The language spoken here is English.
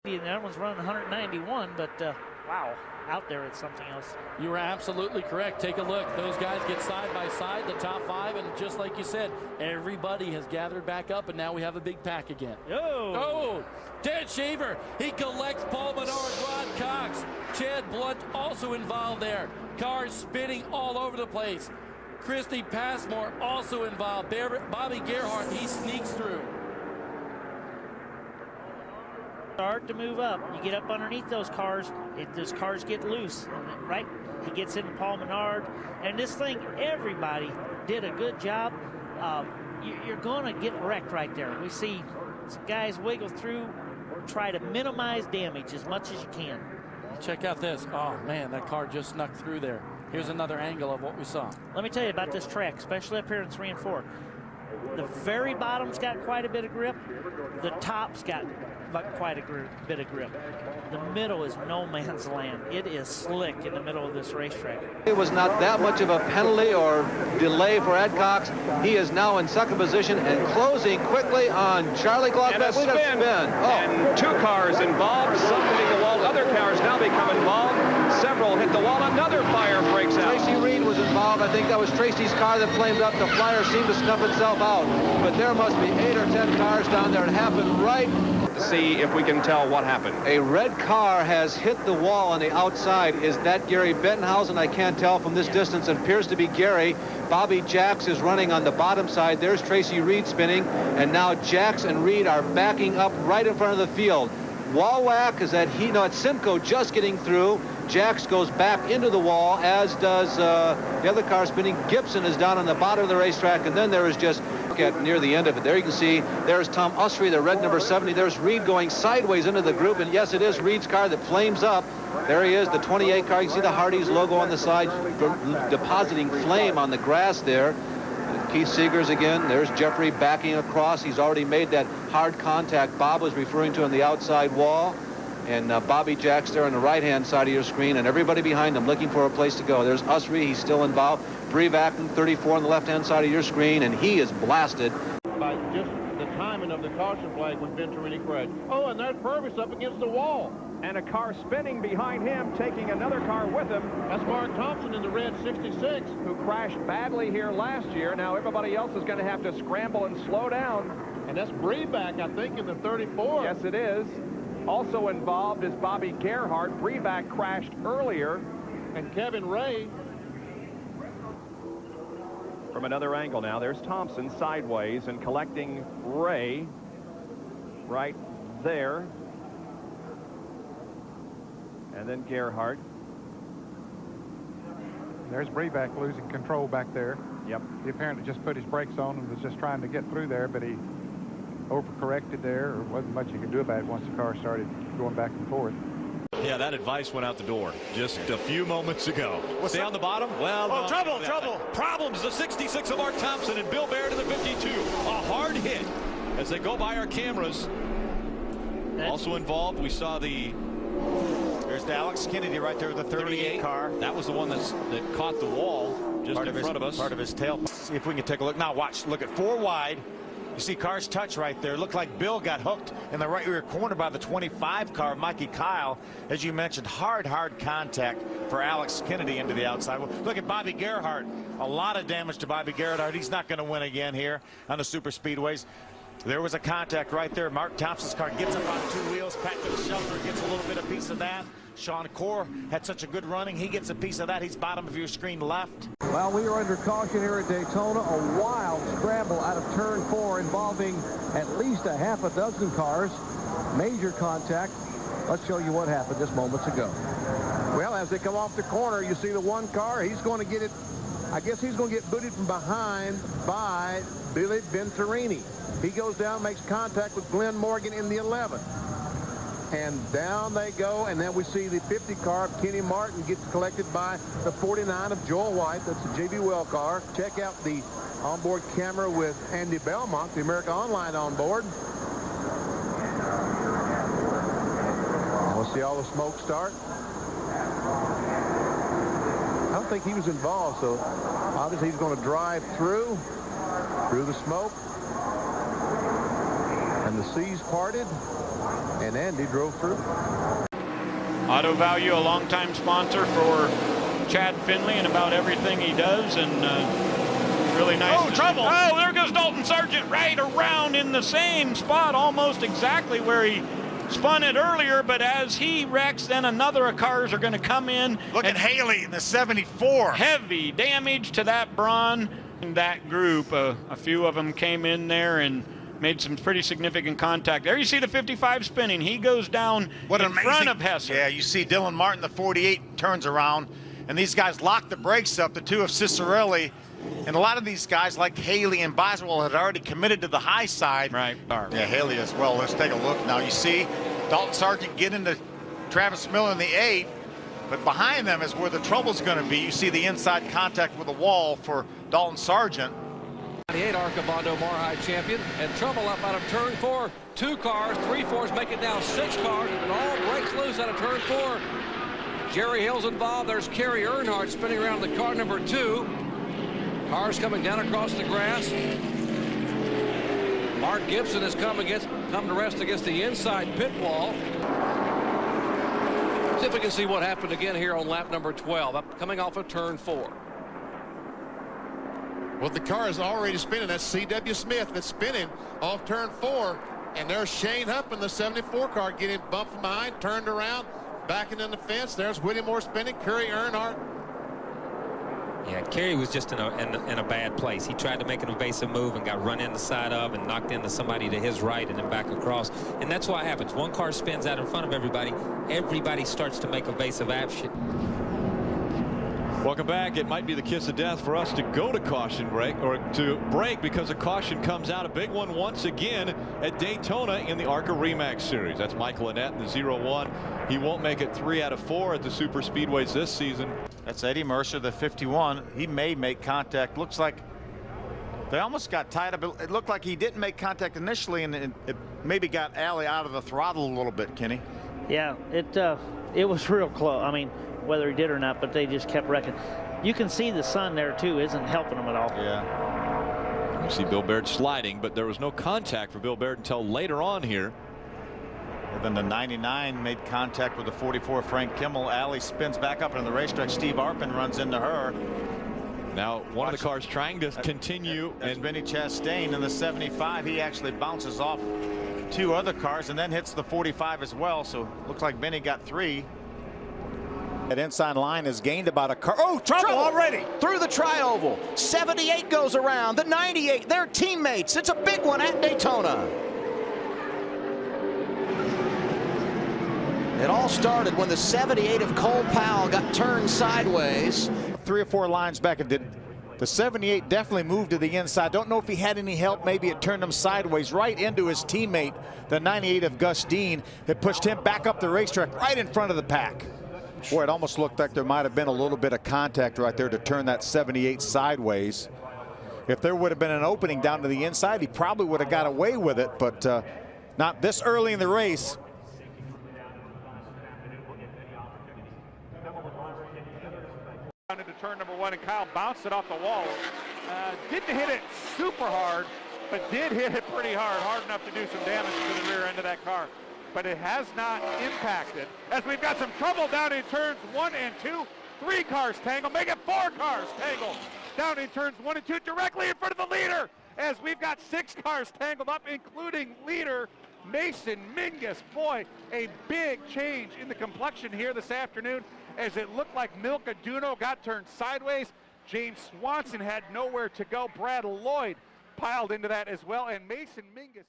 And that one's running 191, but wow, out there it's something else. You were absolutely correct. Take a look. Those guys get side by side, the top five, and just like you said, everybody has gathered back up, and now we have a big pack again. Oh, Dan Shaver, he collects Paul Menard, Rod Cox, Chad Blunt also involved there. Cars spinning all over the place. Christy Passmore also involved. Bobby Gerhardt, he sneaks through. Start to move up. You get up underneath those cars, those cars get loose. And right, he gets into Paul Menard. And this thing, everybody did a good job. You're going to get wrecked right there. We see some guys wiggle through, try to minimize damage as much as you can. Check out this. Oh, man, that car just snuck through there. Here's another angle of what we saw. Let me tell you about this track, especially up here in 3 and 4. The very bottom's got quite a bit of grip. The top's got quite a bit of grip. The middle is no man's land. It is slick in the middle of this racetrack. It was not that much of a penalty or delay for Adcox. He is now in second position and closing quickly on Charlie Glock. And a spin. And 2 cars involved. Some hitting the wall. Other cars now become involved. Several hit the wall. Another fire breaks out. Tracy Reed was involved. I think that was Tracy's car that flamed up. The flyer seemed to snuff itself out. But there must be 8 or 10 cars down there. It happened right. To see if we can tell what happened. A red car has hit the wall on the outside. Is that Gary Bettenhausen? I can't tell from this distance. It appears to be Gary. Bobby Jacks is running on the bottom side. There's Tracy Reed spinning. And now Jacks and Reed are backing up right in front of the field. Walwack is at it's Simcoe just getting through. Jacks goes back into the wall, as does the other car spinning. Gibson is down on the bottom of the racetrack, and then there is just near the end of it. There you can see there's Tom Usry, the red number 70. There's Reed going sideways into the group, and yes, it is Reed's car that flames up. There he is, the 28 car. You can see the Hardee's logo on the side, depositing flame on the grass there. Keith Seegers again. There's Jeffrey backing across. He's already made that hard contact Bob was referring to on the outside wall. And Bobby Jacks there on the right-hand side of your screen, and everybody behind him looking for a place to go. There's Usry. He's still involved. Brevac, 34 on the left-hand side of your screen, and he is blasted. By just the timing of the caution flag when Venturini crashed. Oh, and there's Purvis up against the wall. And a car spinning behind him, taking another car with him. That's Mark Thompson in the red 66. Who crashed badly here last year. Now everybody else is going to have to scramble and slow down. And that's Brevac, I think, in the 34. Yes, it is. Also involved is Bobby Gerhardt. Brevac crashed earlier. And Kevin Ray. From another angle now, there's Thompson sideways and collecting Ray right there. And then Gerhardt. There's Brevac losing control back there. Yep. He apparently just put his brakes on and was just trying to get through there, but he overcorrected there, or wasn't much you could do about it once the car started going back and forth. Yeah, that advice went out the door just a few moments ago. Stay on the bottom. Well, oh, trouble. Problems. The 66 of Mark Thompson and Bill Baird in the 52. A hard hit as they go by our cameras. Also involved, we saw there's Alex Kennedy right there with the 38 car. That was the one that caught the wall just in front of us. Part of his tail. See if we can take a look. Now watch. Look at 4 wide. You see cars touch right there. Looked like Bill got hooked in the right rear corner by the 25 car, Mikey Kyle. As you mentioned, hard contact for Alex Kennedy into the outside. Look at Bobby Gerhardt. A lot of damage to Bobby Gerhardt. He's not going to win again here on the super speedways. There was a contact right there. Mark Thompson's car gets up on 2 wheels. Pat to the shelter gets a little bit of piece of that. Sean Core had such a good running. He gets a piece of that. He's bottom of your screen left. Well, we are under caution here at Daytona. A wild scramble out of turn 4 involving at least a half a dozen cars. Major contact. Let's show you what happened just moments ago. Well, as they come off the corner, you see the 1 car. He's going to get it. I guess he's going to get booted from behind by Billy Venturini. He goes down, makes contact with Glenn Morgan in the 11. And down they go, and then we see the 50 car of Kenny Martin gets collected by the 49 of Joel White. That's the J.B. Well car. Check out the onboard camera with Andy Belmont, the America Online on board. And we'll see all the smoke start. I don't think he was involved, so obviously he's going to drive through the smoke. And the seas parted. and Andy drove through. Auto Value, a longtime sponsor for Chad Finley and about everything he does, and really nice. Oh, trouble! Oh, there goes Dalton Sargent right around in the same spot, almost exactly where he spun it earlier, but as he wrecks, then another cars are going to come in. Look at Haley in the 74. Heavy damage to that Braun. In that group, a few of them came in there and made some pretty significant contact. There you see the 55 spinning. He goes down in front of Hesser. Yeah, you see Dylan Martin, the 48, turns around, and these guys lock the brakes up, the two of Cicerelli. And a lot of these guys, like Haley and Boswell, had already committed to the high side. Right. Yeah, Haley as well. Let's take a look now. You see Dalton Sargent get into Travis Miller in the 8, but behind them is where the trouble's going to be. You see the inside contact with the wall for Dalton Sargent. 98 ARCA Bondo Marhide champion, and trouble up out of turn 4. 2 cars, 3-4s make it now 6 cars, and it all breaks loose out of turn 4. Jerry Hill's involved. There's Kerry Earnhardt spinning around the car number 2. Cars coming down across the grass. Mark Gibson has come to rest against the inside pit wall. See if we can see what happened again here on lap number 12, coming off of turn 4. Well, the car is already spinning. That's C.W. Smith that's spinning off turn 4. And there's Shane Hupp in the 74 car getting bumped from behind, turned around, backing in the fence. There's Whittemore spinning, Kerry Earnhardt. Yeah, Kerry was just in a bad place. He tried to make an evasive move and got run in the side of and knocked into somebody to his right and then back across. And that's what happens. One car spins out in front of everybody. Everybody starts to make evasive action. Welcome back. It might be the kiss of death for us to go to caution break, or to break, because a caution comes out. A big one once again at Daytona in the ARCA Remax Series. That's Michael Annett in the 0-1. He won't make it 3 out of 4 at the super speedways this season. That's Eddie Mercer, the 51. He may make contact. Looks like they almost got tied up. It looked like he didn't make contact initially, and it maybe got Alley out of the throttle a little bit, Kenny. Yeah, it was real close. I mean, whether he did or not, but they just kept wrecking. You can see the sun there too isn't helping them at all. Yeah. You see Bill Baird sliding, but there was no contact for Bill Baird until later on here. And then the 99 made contact with the 44 Frank Kimmel. Alley spins back up into the racetrack. Steve Arpin runs into her. Now one of the cars trying to continue. And Benny Chastain in the 75. He actually bounces off 2 other cars and then hits the 45 as well. So looks like Benny got 3. That inside line has gained about a car. Oh, trouble already. Through the tri-oval. 78 goes around. The 98, their teammates. It's a big one at Daytona. It all started when the 78 of Cole Powell got turned sideways. 3 or 4 lines back, and the 78 definitely moved to the inside. Don't know if he had any help. Maybe it turned him sideways right into his teammate, the 98 of Gus Dean, that pushed him back up the racetrack right in front of the pack. Boy, it almost looked like there might have been a little bit of contact right there to turn that 78 sideways. If there would have been an opening down to the inside, he probably would have got away with it, but not this early in the race. Down into turn number 1, and Kyle bounced it off the wall. Didn't hit it super hard, but did hit it pretty hard enough to do some damage to the rear end of that car. But it has not impacted, as we've got some trouble down in turns 1 and 2. 3 cars tangle, make it 4 cars tangle down in turns 1 and 2, directly in front of the leader, as we've got 6 cars tangled up, including leader Mason Mingus. Boy, a big change in the complexion here this afternoon, as it looked like Milka Duno got turned sideways. James Swanson had nowhere to go. Brad Lloyd piled into that as well, and Mason Mingus